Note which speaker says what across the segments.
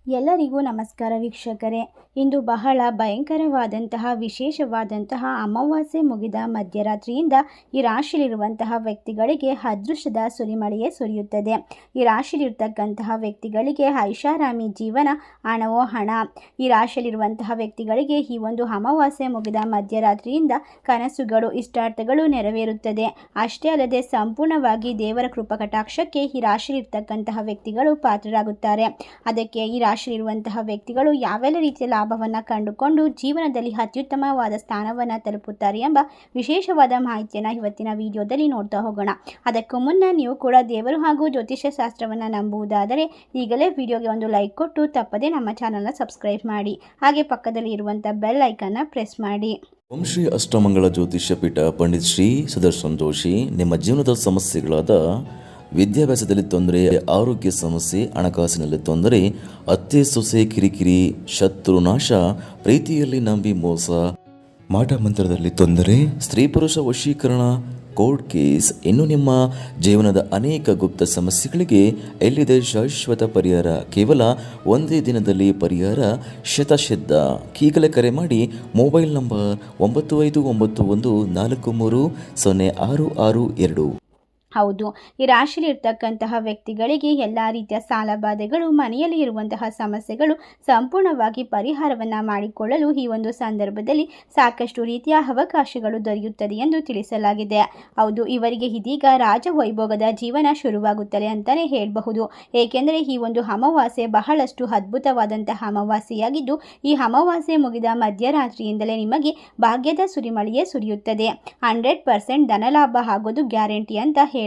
Speaker 1: ಎಲ್ಲರಿಗೂ ನಮಸ್ಕಾರ ವೀಕ್ಷಕರೇ. ಇಂದು ಬಹಳ ಭಯಂಕರವಾದಂತಹ ವಿಶೇಷವಾದಂತಹ ಅಮಾವಾಸ್ಯೆ ಮುಗಿದ ಮಧ್ಯರಾತ್ರಿಯಿಂದ ಈ ರಾಶಿಯಲ್ಲಿರುವಂತಹ ವ್ಯಕ್ತಿಗಳಿಗೆ ಅದೃಷ್ಟದ ಸುರಿಮಳೆಯೇ ಸುರಿಯುತ್ತದೆ. ಈ ರಾಶಿಯಲ್ಲಿರ್ತಕ್ಕಂತಹ ವ್ಯಕ್ತಿಗಳಿಗೆ ಐಷಾರಾಮಿ ಜೀವನ, ಹಣವೋ ಹಣ. ಈ ರಾಶಿಯಲ್ಲಿರುವಂತಹ ವ್ಯಕ್ತಿಗಳಿಗೆ ಈ ಒಂದು ಅಮಾವಾಸ್ಯೆ ಮುಗಿದ ಮಧ್ಯರಾತ್ರಿಯಿಂದ ಕನಸುಗಳು, ಇಷ್ಟಾರ್ಥಗಳು ನೆರವೇರುತ್ತದೆ. ಅಷ್ಟೇ ಅಲ್ಲದೆ ಸಂಪೂರ್ಣವಾಗಿ ದೇವರ ಕೃಪಕಟಾಕ್ಷಕ್ಕೆ ಈ ರಾಶಿಯಲ್ಲಿರ್ತಕ್ಕಂತಹ ವ್ಯಕ್ತಿಗಳು ಪಾತ್ರರಾಗುತ್ತಾರೆ. ಅದಕ್ಕೆ ಈ ರಾಶಿಯಲ್ಲಿರುವಂತಹ ವ್ಯಕ್ತಿಗಳು ಯಾವೆಲ್ಲ ರೀತಿಯ ಲಾಭವನ್ನು ಕಂಡುಕೊಂಡು ಜೀವನದಲ್ಲಿ ಅತ್ಯುತ್ತಮವಾದ ಸ್ಥಾನವನ್ನು ತಲುಪುತ್ತಾರೆ ಎಂಬ ವಿಶೇಷವಾದ ಮಾಹಿತಿಯನ್ನು ಇವತ್ತಿನ ವಿಡಿಯೋದಲ್ಲಿ ನೋಡ್ತಾ ಹೋಗೋಣ. ಅದಕ್ಕೂ ಮುನ್ನ ನೀವು ಕೂಡ ದೇವರು ಹಾಗೂ ಜ್ಯೋತಿಷ್ಯ ಶಾಸ್ತ್ರವನ್ನು ನಂಬುವುದಾದರೆ ಈಗಲೇ ವಿಡಿಯೋಗೆ ಒಂದು ಲೈಕ್ ಕೊಟ್ಟು ತಪ್ಪದೇ ನಮ್ಮ ಚಾನಲ್ನ ಸಬ್ಸ್ಕ್ರೈಬ್ ಮಾಡಿ. ಹಾಗೆ ಪಕ್ಕದಲ್ಲಿ ಇರುವಂಥ ಬೆಲ್ ಐಕನ್ನ ಪ್ರೆಸ್ ಮಾಡಿ.
Speaker 2: ಓಂ ಶ್ರೀ ಅಷ್ಟಮಂಗಲ ಜ್ಯೋತಿಷ್ಯ ಪೀಠ ಪಂಡಿತ್ ಶ್ರೀ ಸುದರ್ಶನ್ ಜೋಶಿ. ನಿಮ್ಮ ಜೀವನದ ಸಮಸ್ಯೆಗಳಾದ ವಿದ್ಯಾಭ್ಯಾಸದಲ್ಲಿ ತೊಂದರೆ, ಆರೋಗ್ಯ ಸಮಸ್ಯೆ, ಹಣಕಾಸಿನಲ್ಲಿ ತೊಂದರೆ, ಅತ್ತೆ ಸೊಸೆ ಕಿರಿಕಿರಿ, ಶತ್ರು ನಾಶ, ಪ್ರೀತಿಯಲ್ಲಿ ನಂಬಿ ಮೋಸ, ಮಾಟ ಮಂತ್ರದಲ್ಲಿ ತೊಂದರೆ, ಸ್ತ್ರೀ ಪುರುಷ ವಶೀಕರಣ, ಕೋರ್ಟ್ ಕೇಸ್, ಇನ್ನು ನಿಮ್ಮ ಜೀವನದ ಅನೇಕ ಗುಪ್ತ ಸಮಸ್ಯೆಗಳಿಗೆ ಎಲ್ಲಿದೆ ಶಾಶ್ವತ ಪರಿಹಾರ? ಕೇವಲ ಒಂದೇ ದಿನದಲ್ಲಿ ಪರಿಹಾರ ಶತಸಿದ್ಧ. ಈಗಲೇ ಕರೆ ಮಾಡಿ. Mobile number 9591430662.
Speaker 1: ಹೌದು, ಈ ರಾಶಿಯಲ್ಲಿ ಇರ್ತಕ್ಕಂತಹ ವ್ಯಕ್ತಿಗಳಿಗೆ ಎಲ್ಲ ರೀತಿಯ ಸಾಲಬಾಧೆಗಳು, ಮನೆಯಲ್ಲಿ ಇರುವಂತಹ ಸಮಸ್ಯೆಗಳು ಸಂಪೂರ್ಣವಾಗಿ ಪರಿಹಾರವನ್ನು ಮಾಡಿಕೊಳ್ಳಲು ಈ ಒಂದು ಸಂದರ್ಭದಲ್ಲಿ ಸಾಕಷ್ಟು ರೀತಿಯ ಅವಕಾಶಗಳು ದೊರೆಯುತ್ತದೆ ಎಂದು ತಿಳಿಸಲಾಗಿದೆ. ಹೌದು, ಇವರಿಗೆ ಇದೀಗ ರಾಜವೈಭೋಗದ ಜೀವನ ಶುರುವಾಗುತ್ತದೆ ಅಂತಲೇ ಹೇಳಬಹುದು. ಏಕೆಂದರೆ ಈ ಒಂದು ಅಮಾವಾಸ್ಯೆ ಬಹಳಷ್ಟು ಅದ್ಭುತವಾದಂತಹ ಅಮಾವಾಸ್ಯೆಯಾಗಿದ್ದು, ಈ ಅಮಾವಾಸ್ಯೆ ಮುಗಿದ ಮಧ್ಯರಾತ್ರಿಯಿಂದಲೇ ನಿಮಗೆ ಭಾಗ್ಯದ ಸುರಿಮಳೆಯೇ ಸುರಿಯುತ್ತದೆ. 100% ಧನಲಾಭ ಆಗೋದು ಗ್ಯಾರಂಟಿ ಅಂತ ಹೇಳಬಹುದು.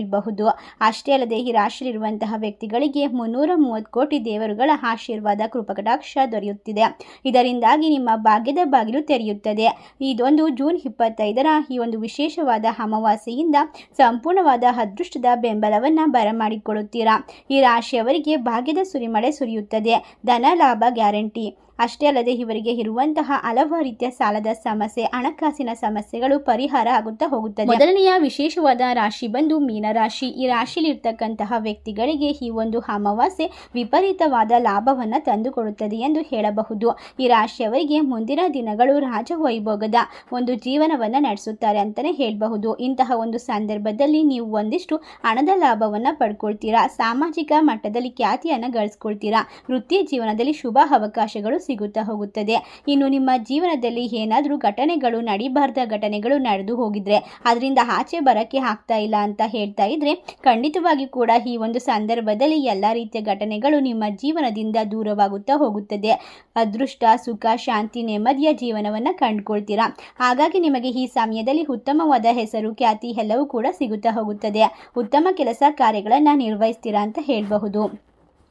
Speaker 1: ಅಷ್ಟೇ ಅಲ್ಲದೆ ಈ ರಾಶಿಯಲ್ಲಿರುವಂತಹ ವ್ಯಕ್ತಿಗಳಿಗೆ 330 ಕೋಟಿ ದೇವರುಗಳ ಆಶೀರ್ವಾದ, ಕೃಪಕಟಾಕ್ಷ ದೊರೆಯುತ್ತಿದೆ. ಇದರಿಂದಾಗಿ ನಿಮ್ಮ ಭಾಗ್ಯದ ಬಾಗಿಲು ತೆರೆಯುತ್ತದೆ. ಇದೊಂದು ಜೂನ್ 25ರ ಈ ಒಂದು ವಿಶೇಷವಾದ ಅಮಾವಾಸ್ಯೆಯಿಂದ ಸಂಪೂರ್ಣವಾದ ಅದೃಷ್ಟದ ಬೆಂಬಲವನ್ನು ಬರಮಾಡಿಕೊಳ್ಳುತ್ತೀರಾ. ಈ ರಾಶಿಯವರಿಗೆ ಭಾಗ್ಯದ ಸುರಿಮಳೆ ಸುರಿಯುತ್ತದೆ. ಧನ ಲಾಭ ಗ್ಯಾರಂಟಿ. ಅಷ್ಟೇ ಅಲ್ಲದೆ ಇವರಿಗೆ ಇರುವಂತಹ ಹಲವಾರು ರೀತಿಯ ಸಾಲದ ಸಮಸ್ಯೆ, ಹಣಕಾಸಿನ ಸಮಸ್ಯೆಗಳು ಪರಿಹಾರ ಆಗುತ್ತಾ ಹೋಗುತ್ತದೆ. ಮೊದಲನೆಯ ವಿಶೇಷವಾದ ರಾಶಿ ಬಂದು ಮೀನರಾಶಿ. ಈ ರಾಶಿಯಲ್ಲಿ ಇರ್ತಕ್ಕಂತಹ ವ್ಯಕ್ತಿಗಳಿಗೆ ಈ ಒಂದು ಅಮಾವಾಸ್ಯೆ ವಿಪರೀತವಾದ ಲಾಭವನ್ನು ತಂದುಕೊಡುತ್ತದೆ ಎಂದು ಹೇಳಬಹುದು. ಈ ರಾಶಿಯವರಿಗೆ ಮುಂದಿನ ದಿನಗಳು ರಾಜವೈಭೋಗದ ಒಂದು ಜೀವನವನ್ನು ನಡೆಸುತ್ತಾರೆ ಅಂತಲೇ ಹೇಳಬಹುದು. ಇಂತಹ ಒಂದು ಸಂದರ್ಭದಲ್ಲಿ ನೀವು ಒಂದಿಷ್ಟು ಹಣದ ಲಾಭವನ್ನು ಪಡ್ಕೊಳ್ತೀರಾ. ಸಾಮಾಜಿಕ ಮಟ್ಟದಲ್ಲಿ ಖ್ಯಾತಿಯನ್ನು ಗಳಿಸ್ಕೊಳ್ತೀರಾ. ವೃತ್ತಿ ಜೀವನದಲ್ಲಿ ಶುಭ ಅವಕಾಶಗಳು ಸಿಗುತ್ತಾ ಹೋಗುತ್ತದೆ. ಇನ್ನು ನಿಮ್ಮ ಜೀವನದಲ್ಲಿ ಏನಾದರೂ ಘಟನೆಗಳು, ನಡಿಬಾರ್ದ ಘಟನೆಗಳು ನಡೆದು ಹೋಗಿದ್ರೆ, ಅದರಿಂದ ಆಚೆ ಬರಕ್ಕೆ ಆಗ್ತಾ ಇಲ್ಲ ಅಂತ ಹೇಳ್ತಾ ಇದ್ರೆ, ಖಂಡಿತವಾಗಿ ಕೂಡ ಈ ಒಂದು ಸಂದರ್ಭದಲ್ಲಿ ಎಲ್ಲ ರೀತಿಯ ಘಟನೆಗಳು ನಿಮ್ಮ ಜೀವನದಿಂದ ದೂರವಾಗುತ್ತಾ ಹೋಗುತ್ತದೆ. ಅದೃಷ್ಟ, ಸುಖ, ಶಾಂತಿ, ನೆಮ್ಮದಿಯ ಜೀವನವನ್ನು ಕಂಡುಕೊಳ್ತೀರಾ. ಹಾಗಾಗಿ ನಿಮಗೆ ಈ ಸಮಯದಲ್ಲಿ ಉತ್ತಮವಾದ ಹೆಸರು, ಖ್ಯಾತಿ ಎಲ್ಲವೂ ಕೂಡ ಸಿಗುತ್ತಾ ಹೋಗುತ್ತದೆ. ಉತ್ತಮ ಕೆಲಸ ಕಾರ್ಯಗಳನ್ನು ನಿರ್ವಹಿಸ್ತೀರಾ ಅಂತ ಹೇಳಬಹುದು.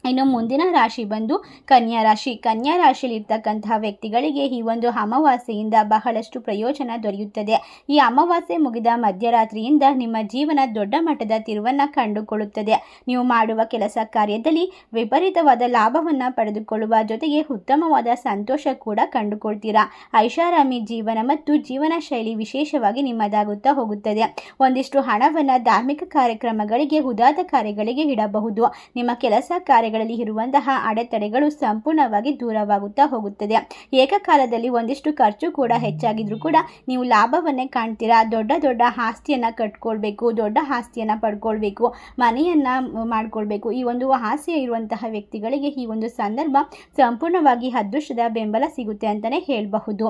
Speaker 1: ಇನ್ನು ಮುಂದಿನ ರಾಶಿ ಬಂದು ಕನ್ಯಾ ರಾಶಿ. ಕನ್ಯಾ ರಾಶಿಯಲ್ಲಿ ಇರ್ತಕ್ಕಂತಹ ವ್ಯಕ್ತಿಗಳಿಗೆ ಈ ಒಂದು ಅಮಾವಾಸ್ಯೆಯಿಂದ ಬಹಳಷ್ಟು ಪ್ರಯೋಜನ ದೊರೆಯುತ್ತದೆ. ಈ ಅಮಾವಾಸ್ಯೆ ಮುಗಿದ ಮಧ್ಯರಾತ್ರಿಯಿಂದ ನಿಮ್ಮ ಜೀವನ ದೊಡ್ಡ ಮಟ್ಟದ ತಿರುವನ್ನು ಕಂಡುಕೊಳ್ಳುತ್ತದೆ. ನೀವು ಮಾಡುವ ಕೆಲಸ ಕಾರ್ಯದಲ್ಲಿ ವಿಪರೀತವಾದ ಲಾಭವನ್ನು ಪಡೆದುಕೊಳ್ಳುವ ಜೊತೆಗೆ ಉತ್ತಮವಾದ ಸಂತೋಷ ಕೂಡ ಕಂಡುಕೊಳ್ತೀರಾ. ಐಷಾರಾಮಿ ಜೀವನ ಮತ್ತು ಜೀವನ ಶೈಲಿ ವಿಶೇಷವಾಗಿ ನಿಮ್ಮದಾಗುತ್ತಾ ಹೋಗುತ್ತದೆ. ಒಂದಿಷ್ಟು ಹಣವನ್ನು ಧಾರ್ಮಿಕ ಕಾರ್ಯಕ್ರಮಗಳಿಗೆ, ಉದಾತ್ತ ಕಾರ್ಯಗಳಿಗೆ ಇಡಬಹುದು. ನಿಮ್ಮ ಕೆಲಸ ಕಾರ್ಯಗಳಲ್ಲಿ ಇರುವಂತಹ ಅಡೆತಡೆಗಳು ಸಂಪೂರ್ಣವಾಗಿ ದೂರವಾಗುತ್ತಾ ಹೋಗುತ್ತದೆ. ಏಕಕಾಲದಲ್ಲಿ ಒಂದಿಷ್ಟು ಖರ್ಚು ಕೂಡ ಹೆಚ್ಚಾಗಿದ್ರೂ ಕೂಡ ನೀವು ಲಾಭವನ್ನೇ ಕಾಣ್ತೀರಾ. ದೊಡ್ಡ ದೊಡ್ಡ ಆಸ್ತಿಯನ್ನು ಕಟ್ಕೊಳ್ಬೇಕು, ದೊಡ್ಡ ಆಸ್ತಿಯನ್ನು ಪಡ್ಕೊಳ್ಬೇಕು, ಮನೆಯನ್ನು ಮಾಡ್ಕೊಳ್ಬೇಕು, ಈ ಒಂದು ಆಸೆ ಇರುವಂತಹ ವ್ಯಕ್ತಿಗಳಿಗೆ ಈ ಒಂದು ಸಂದರ್ಭ ಸಂಪೂರ್ಣವಾಗಿ ಅದೃಷ್ಟದ ಬೆಂಬಲ ಸಿಗುತ್ತೆ ಅಂತಲೇ ಹೇಳಬಹುದು.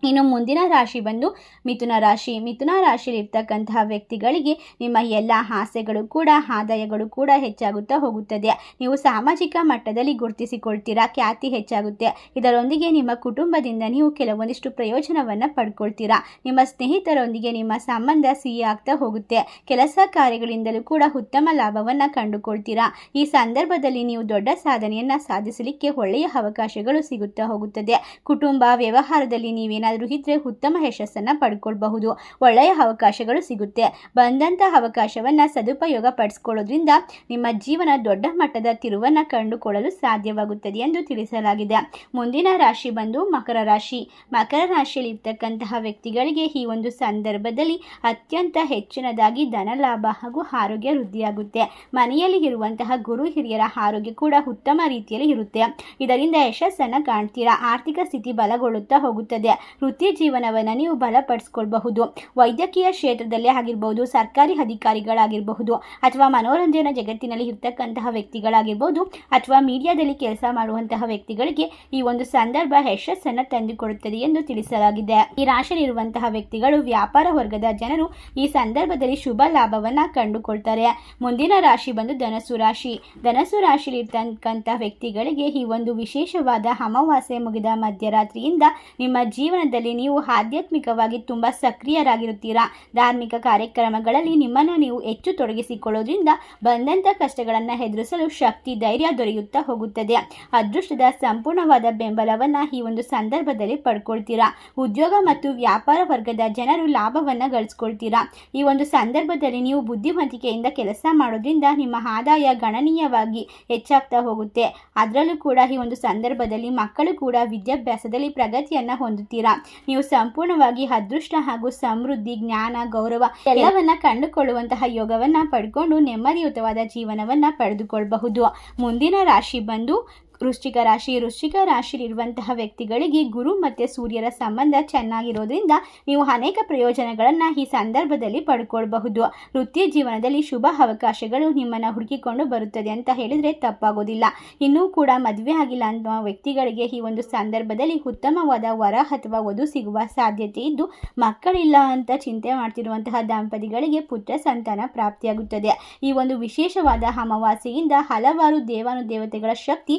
Speaker 1: ಇನ್ನು ಮುಂದಿನ ರಾಶಿ ಬಂದು ಮಿಥುನ ರಾಶಿ. ಮಿಥುನ ರಾಶಿಯಲ್ಲಿ ಇರ್ತಕ್ಕಂತಹ ವ್ಯಕ್ತಿಗಳಿಗೆ ನಿಮ್ಮ ಎಲ್ಲ ಆಸೆಗಳು ಕೂಡ, ಆದಾಯಗಳು ಕೂಡ ಹೆಚ್ಚಾಗುತ್ತಾ ಹೋಗುತ್ತದೆ. ನೀವು ಸಾಮಾಜಿಕ ಮಟ್ಟದಲ್ಲಿ ಗುರುತಿಸಿಕೊಳ್ತೀರಾ. ಖ್ಯಾತಿ ಹೆಚ್ಚಾಗುತ್ತೆ. ಇದರೊಂದಿಗೆ ನಿಮ್ಮ ಕುಟುಂಬದಿಂದ ನೀವು ಕೆಲವೊಂದಿಷ್ಟು ಪ್ರಯೋಜನವನ್ನು ಪಡ್ಕೊಳ್ತೀರಾ. ನಿಮ್ಮ ಸ್ನೇಹಿತರೊಂದಿಗೆ ನಿಮ್ಮ ಸಂಬಂಧ ಸಿಹಿ ಆಗ್ತಾ ಹೋಗುತ್ತೆ. ಕೆಲಸ ಕಾರ್ಯಗಳಿಂದಲೂ ಕೂಡ ಉತ್ತಮ ಲಾಭವನ್ನು ಕಂಡುಕೊಳ್ತೀರಾ. ಈ ಸಂದರ್ಭದಲ್ಲಿ ನೀವು ದೊಡ್ಡ ಸಾಧನೆಯನ್ನು ಸಾಧಿಸಲಿಕ್ಕೆ ಒಳ್ಳೆಯ ಅವಕಾಶಗಳು ಸಿಗುತ್ತಾ ಹೋಗುತ್ತದೆ. ಕುಟುಂಬ ವ್ಯವಹಾರದಲ್ಲಿ ನೀವೇನಾದರೂ ಏನಾದರೂ ಇದ್ದರೆ ಉತ್ತಮ ಯಶಸ್ಸನ್ನು ಪಡ್ಕೊಳ್ಬಹುದು. ಒಳ್ಳೆಯ ಅವಕಾಶಗಳು ಸಿಗುತ್ತೆ. ಬಂದಂಥ ಅವಕಾಶವನ್ನು ಸದುಪಯೋಗ ಪಡಿಸ್ಕೊಳ್ಳೋದ್ರಿಂದ ನಿಮ್ಮ ಜೀವನ ದೊಡ್ಡ ಮಟ್ಟದ ತಿರುವನ್ನು ಕಂಡುಕೊಳ್ಳಲು ಸಾಧ್ಯವಾಗುತ್ತದೆ ಎಂದು ತಿಳಿಸಲಾಗಿದೆ. ಮುಂದಿನ ರಾಶಿ ಬಂದು ಮಕರ ರಾಶಿ. ಮಕರ ರಾಶಿಯಲ್ಲಿ ಇರ್ತಕ್ಕಂತಹ ವ್ಯಕ್ತಿಗಳಿಗೆ ಈ ಒಂದು ಸಂದರ್ಭದಲ್ಲಿ ಅತ್ಯಂತ ಹೆಚ್ಚಿನದಾಗಿ ಧನ ಲಾಭ ಹಾಗೂ ಆರೋಗ್ಯ ವೃದ್ಧಿಯಾಗುತ್ತೆ. ಮನೆಯಲ್ಲಿ ಇರುವಂತಹ ಗುರು ಹಿರಿಯರ ಆರೋಗ್ಯ ಕೂಡ ಉತ್ತಮ ರೀತಿಯಲ್ಲಿ ಇರುತ್ತೆ. ಇದರಿಂದ ಯಶಸ್ಸನ್ನು ಕಾಣ್ತೀರಾ. ಆರ್ಥಿಕ ಸ್ಥಿತಿ ಬಲಗೊಳ್ಳುತ್ತಾ ಹೋಗುತ್ತದೆ. ವೃತ್ತಿ ಜೀವನವನ್ನು ನೀವು ಬಲಪಡಿಸ್ಕೊಳ್ಬಹುದು. ವೈದ್ಯಕೀಯ ಕ್ಷೇತ್ರದಲ್ಲಿ ಆಗಿರಬಹುದು, ಸರ್ಕಾರಿ ಅಧಿಕಾರಿಗಳಾಗಿರಬಹುದು, ಅಥವಾ ಮನೋರಂಜನಾ ಜಗತ್ತಿನಲ್ಲಿ ಇರ್ತಕ್ಕಂತಹ ವ್ಯಕ್ತಿಗಳಾಗಿರ್ಬೋದು, ಅಥವಾ ಮೀಡಿಯಾದಲ್ಲಿ ಕೆಲಸ ಮಾಡುವಂತಹ ವ್ಯಕ್ತಿಗಳಿಗೆ ಈ ಒಂದು ಸಂದರ್ಭ ಯಶಸ್ಸನ್ನು ತಂದುಕೊಡುತ್ತದೆ ಎಂದು ತಿಳಿಸಲಾಗಿದೆ. ಈ ರಾಶಿಯಲ್ಲಿರುವಂತಹ ವ್ಯಕ್ತಿಗಳು ವ್ಯಾಪಾರ ವರ್ಗದ ಜನರು ಈ ಸಂದರ್ಭದಲ್ಲಿ ಶುಭ ಲಾಭವನ್ನ ಕಂಡುಕೊಳ್ತಾರೆ. ಮುಂದಿನ ರಾಶಿ ಬಂದು ಧನಸ್ಸು ರಾಶಿ. ಧನಸ್ಸು ರಾಶಿಯಲ್ಲಿ ಇರ್ತಕ್ಕಂತಹ ವ್ಯಕ್ತಿಗಳಿಗೆ ಈ ಒಂದು ವಿಶೇಷವಾದ ಅಮಾವಾಸ್ಯೆ ಮುಗಿದ ಮಧ್ಯರಾತ್ರಿಯಿಂದ ನಿಮ್ಮ ಜೀವನದಲ್ಲಿ ನೀವು ಆಧ್ಯಾತ್ಮಿಕವಾಗಿ ತುಂಬಾ ಸಕ್ರಿಯರಾಗಿರುತ್ತೀರಾ. ಧಾರ್ಮಿಕ ಕಾರ್ಯಕ್ರಮಗಳಲ್ಲಿ ನಿಮ್ಮನ್ನು ನೀವು ಹೆಚ್ಚು ತೊಡಗಿಸಿಕೊಳ್ಳೋದ್ರಿಂದ ಬಂದಂಥ ಕಷ್ಟಗಳನ್ನು ಎದುರಿಸಲು ಶಕ್ತಿ ಧೈರ್ಯ ದೊರೆಯುತ್ತಾ ಹೋಗುತ್ತದೆ. ಅದೃಷ್ಟದ ಸಂಪೂರ್ಣವಾದ ಬೆಂಬಲವನ್ನು ಈ ಒಂದು ಸಂದರ್ಭದಲ್ಲಿ ಪಡ್ಕೊಳ್ತೀರಾ. ಉದ್ಯೋಗ ಮತ್ತು ವ್ಯಾಪಾರ ವರ್ಗದ ಜನರು ಲಾಭವನ್ನು ಗಳಿಸ್ಕೊಳ್ತೀರಾ. ಈ ಒಂದು ಸಂದರ್ಭದಲ್ಲಿ ನೀವು ಬುದ್ಧಿವಂತಿಕೆಯಿಂದ ಕೆಲಸ ಮಾಡೋದ್ರಿಂದ ನಿಮ್ಮ ಆದಾಯ ಗಣನೀಯವಾಗಿ ಹೆಚ್ಚಾಗ್ತಾ ಹೋಗುತ್ತೆ. ಅದರಲ್ಲೂ ಕೂಡ ಈ ಒಂದು ಸಂದರ್ಭದಲ್ಲಿ ಮಕ್ಕಳು ಕೂಡ ವಿದ್ಯಾಭ್ಯಾಸದಲ್ಲಿ ಪ್ರಗತಿಯನ್ನು ಹೊಂದುತ್ತೀರಾ. ನೀವು ಸಂಪೂರ್ಣವಾಗಿ ಅದೃಷ್ಟ ಹಾಗೂ ಸಮೃದ್ಧಿ, ಜ್ಞಾನ, ಗೌರವ ಎಲ್ಲವನ್ನ ಕಂಡುಕೊಳ್ಳುವಂತಹ ಯೋಗವನ್ನ ಪಡ್ಕೊಂಡು ನೆಮ್ಮದಿಯುತವಾದ ಜೀವನವನ್ನ ಪಡೆದುಕೊಳ್ಳಬಹುದು. ಮುಂದಿನ ರಾಶಿ ಬಂದು ವೃಶ್ಚಿಕ ರಾಶಿ. ವೃಶ್ಚಿಕ ರಾಶಿಯಲ್ಲಿರುವಂತಹ ವ್ಯಕ್ತಿಗಳಿಗೆ ಗುರು ಮತ್ತು ಸೂರ್ಯರ ಸಂಬಂಧ ಚೆನ್ನಾಗಿರೋದ್ರಿಂದ ನೀವು ಅನೇಕ ಪ್ರಯೋಜನಗಳನ್ನು ಈ ಸಂದರ್ಭದಲ್ಲಿ ಪಡ್ಕೊಳ್ಬಹುದು. ವೃತ್ತಿ ಜೀವನದಲ್ಲಿ ಶುಭ ಅವಕಾಶಗಳು ನಿಮ್ಮನ್ನು ಹುಡುಕಿಕೊಂಡು ಬರುತ್ತದೆ ಅಂತ ಹೇಳಿದರೆ ತಪ್ಪಾಗೋದಿಲ್ಲ. ಇನ್ನೂ ಕೂಡ ಮದುವೆ ಆಗಿಲ್ಲ ಅನ್ನುವ ವ್ಯಕ್ತಿಗಳಿಗೆ ಈ ಒಂದು ಸಂದರ್ಭದಲ್ಲಿ ಉತ್ತಮವಾದ ವರ ಅಥವಾ ವಧು ಸಿಗುವ ಸಾಧ್ಯತೆ ಇದ್ದು, ಮಕ್ಕಳಿಲ್ಲ ಅಂತ ಚಿಂತೆ ಮಾಡ್ತಿರುವಂತಹ ದಂಪತಿಗಳಿಗೆ ಪುತ್ರ ಸಂತಾನ ಪ್ರಾಪ್ತಿಯಾಗುತ್ತದೆ. ಈ ಒಂದು ವಿಶೇಷವಾದ ಅಮಾವಾಸ್ಯೆಯಿಂದ ಹಲವಾರು ದೇವಾನುದೇವತೆಗಳ ಶಕ್ತಿ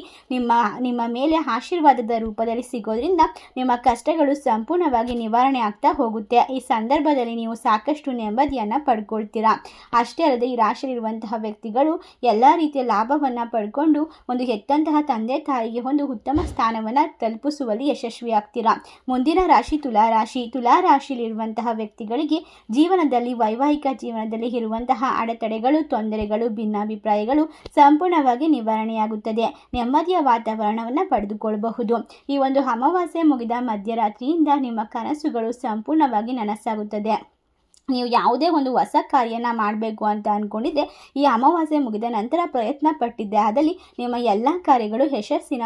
Speaker 1: ನಿಮ್ಮ ಮೇಲೆ ಆಶೀರ್ವಾದದ ರೂಪದಲ್ಲಿ ಸಿಗೋದ್ರಿಂದ ನಿಮ್ಮ ಕಷ್ಟಗಳು ಸಂಪೂರ್ಣವಾಗಿ ನಿವಾರಣೆ ಆಗ್ತಾ ಹೋಗುತ್ತೆ. ಈ ಸಂದರ್ಭದಲ್ಲಿ ನೀವು ಸಾಕಷ್ಟು ನೆಮ್ಮದಿಯನ್ನು ಪಡ್ಕೊಳ್ತೀರಾ. ಅಷ್ಟೇ ಅಲ್ಲದೆ ಈ ರಾಶಿಯಲ್ಲಿರುವಂತಹ ವ್ಯಕ್ತಿಗಳು ಎಲ್ಲ ರೀತಿಯ ಲಾಭವನ್ನು ಪಡ್ಕೊಂಡು ಒಂದು ಹೆತ್ತಂತಹ ತಂದೆ ತಾಯಿಗೆ ಒಂದು ಉತ್ತಮ ಸ್ಥಾನವನ್ನು ತಲುಪಿಸುವಲ್ಲಿ ಯಶಸ್ವಿಯಾಗ್ತೀರಾ. ಮುಂದಿನ ರಾಶಿ ತುಲಾ ರಾಶಿ. ತುಲಾ ರಾಶಿಯಲ್ಲಿರುವಂತಹ ವ್ಯಕ್ತಿಗಳಿಗೆ ಜೀವನದಲ್ಲಿ ವೈವಾಹಿಕ ಜೀವನದಲ್ಲಿ ಇರುವಂತಹ ಅಡೆತಡೆಗಳು, ತೊಂದರೆಗಳು, ಭಿನ್ನಾಭಿಪ್ರಾಯಗಳು ಸಂಪೂರ್ಣವಾಗಿ ನಿವಾರಣೆಯಾಗುತ್ತದೆ. ನೆಮ್ಮದಿಯ ವಾತಾವರಣವನ್ನು ಪಡೆದುಕೊಳ್ಳಬಹುದು. ಈ ಒಂದು ಅಮಾವಾಸ್ಯೆ ಮುಗಿದ ಮಧ್ಯರಾತ್ರಿಯಿಂದ ನಿಮ್ಮ ಕನಸುಗಳು ಸಂಪೂರ್ಣವಾಗಿ ನನಸಾಗುತ್ತದೆ. ನೀವು ಯಾವುದೇ ಒಂದು ಹೊಸ ಕಾರ್ಯನ ಮಾಡಬೇಕು ಅಂತ ಅಂದ್ಕೊಂಡಿದ್ದೆ ಈ ಅಮಾವಾಸ್ಯೆ ಮುಗಿದ ನಂತರ ಪ್ರಯತ್ನ ಪಟ್ಟಿದ್ದೆ ಆದಲ್ಲಿ ನಿಮ್ಮ ಎಲ್ಲ ಕಾರ್ಯಗಳು ಯಶಸ್ಸಿನ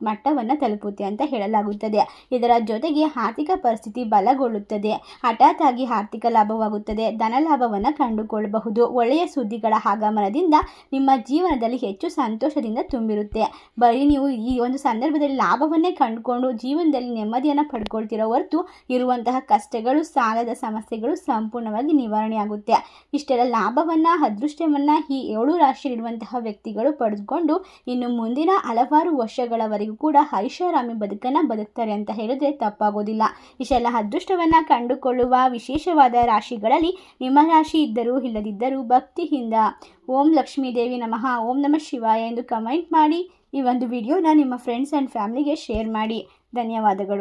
Speaker 1: ಮಟ್ಟವನ್ನು ತಲುಪುತ್ತೆ ಅಂತ ಹೇಳಲಾಗುತ್ತದೆ. ಇದರ ಜೊತೆಗೆ ಆರ್ಥಿಕ ಪರಿಸ್ಥಿತಿ ಬಲಗೊಳ್ಳುತ್ತದೆ. ಹಠಾತ್ ಆಗಿ ಆರ್ಥಿಕ ಲಾಭವಾಗುತ್ತದೆ. ಧನ ಲಾಭವನ್ನು ಕಂಡುಕೊಳ್ಳಬಹುದು. ಒಳ್ಳೆಯ ಸುದ್ದಿಗಳ ಆಗಮನದಿಂದ ನಿಮ್ಮ ಜೀವನದಲ್ಲಿ ಹೆಚ್ಚು ಸಂತೋಷದಿಂದ ತುಂಬಿರುತ್ತೆ. ಬರೀ ನೀವು ಈ ಒಂದು ಸಂದರ್ಭದಲ್ಲಿ ಲಾಭವನ್ನೇ ಕಂಡುಕೊಂಡು ಜೀವನದಲ್ಲಿ ನೆಮ್ಮದಿಯನ್ನು ಪಡ್ಕೊಳ್ತಿರೋ ಹೊರತು ಇರುವಂತಹ ಕಷ್ಟಗಳು, ಸಾಲದ ಸಮಸ್ಯೆಗಳು ಸಂಪೂರ್ಣ ನಿವಾರಣೆ ಆಗುತ್ತೆ. ಇಷ್ಟೆಲ್ಲ ಲಾಭವನ್ನ, ಅದೃಷ್ಟವನ್ನ ಈ 7 ರಾಶಿಯಲ್ಲಿರುವಂತಹ ವ್ಯಕ್ತಿಗಳು ಪಡೆದುಕೊಂಡು ಇನ್ನು ಮುಂದಿನ ಹಲವಾರು ವರ್ಷಗಳವರೆಗೂ ಕೂಡ ಐಷಾರಾಮಿ ಬದುಕನ್ನ ಬದುಕ್ತಾರೆ ಅಂತ ಹೇಳಿದ್ರೆ ತಪ್ಪಾಗೋದಿಲ್ಲ. ಇಷ್ಟೆಲ್ಲ ಅದೃಷ್ಟವನ್ನ ಕಂಡುಕೊಳ್ಳುವ ವಿಶೇಷವಾದ ರಾಶಿಗಳಲ್ಲಿ ನಿಮ್ಮ ರಾಶಿ ಇದ್ದರೂ ಇಲ್ಲದಿದ್ದರೂ ಭಕ್ತಿಯಿಂದ ಓಂ ಲಕ್ಷ್ಮೀ ದೇವಿ ನಮಃ, ಓಂ ನಮಃ ಶಿವಾಯ ಎಂದು ಕಮೆಂಟ್ ಮಾಡಿ ಈ ಒಂದು ವಿಡಿಯೋನ ನಿಮ್ಮ ಫ್ರೆಂಡ್ಸ್ ಆ್ಯಂಡ್ ಫ್ಯಾಮಿಲಿಗೆ ಶೇರ್ ಮಾಡಿ. ಧನ್ಯವಾದಗಳು.